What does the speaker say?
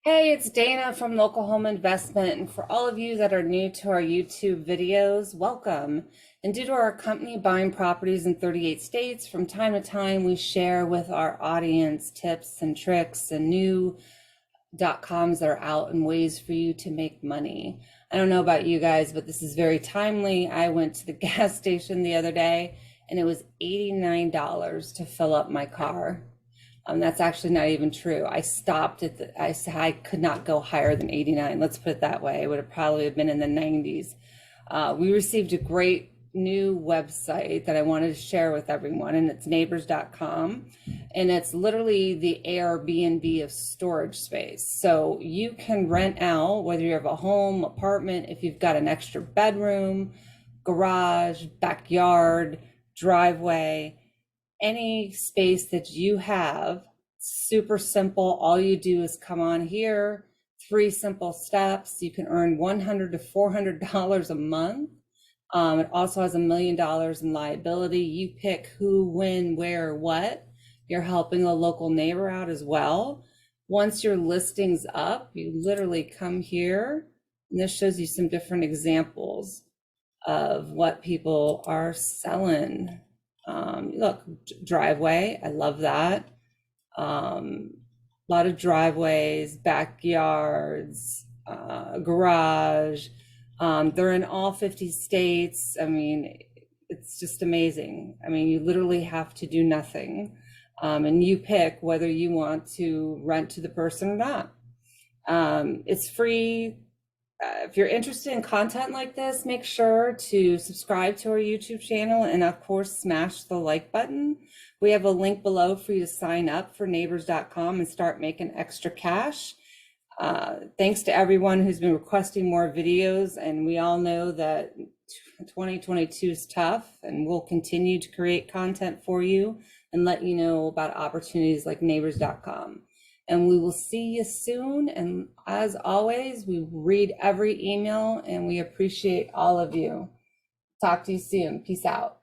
Hey, it's Dana from Local Home Investment. And for all of you that are new to our YouTube videos, welcome. And due to our company buying properties in 38 states, from time to time, we share with our audience tips and tricks and new .coms that are out and ways for you to make money. I don't know about you guys, but this is very timely. I went to the gas station the other day and it was $89 to fill up my car. That's actually not even true. I stopped at I said I could not go higher than 89. Let's put it that way. It would have probably been in the 90s. We received a great new website that I wanted to share with everyone, and it's neighbors.com. And it's literally the Airbnb of storage space. So you can rent out, whether you have a home, apartment, if you've got an extra bedroom, garage, backyard, driveway, any space that you have. Super simple. All you do is come on here, 3 simple steps. You can earn $100 to $400 a month. It also has $1 million in liability. You pick who, when, where, what. You're helping a local neighbor out as well. Once your listing's up, you literally come here, and this shows you some different examples of what people are selling. Look, driveway, I love that. A lot of driveways, backyards, garage. They're in all 50 states. I mean, it's just amazing. I mean, you literally have to do nothing. And you pick whether you want to rent to the person or not. It's free. If you're interested in content like this, make sure to subscribe to our YouTube channel and of course, smash the like button. We have a link below for you to sign up for neighbors.com and start making extra cash. Thanks to everyone who's been requesting more videos, and we all know that 2022 is tough, and we'll continue to create content for you and let you know about opportunities like neighbors.com. And we will see you soon. And as always, we read every email and we appreciate all of you. Talk to you soon. Peace out.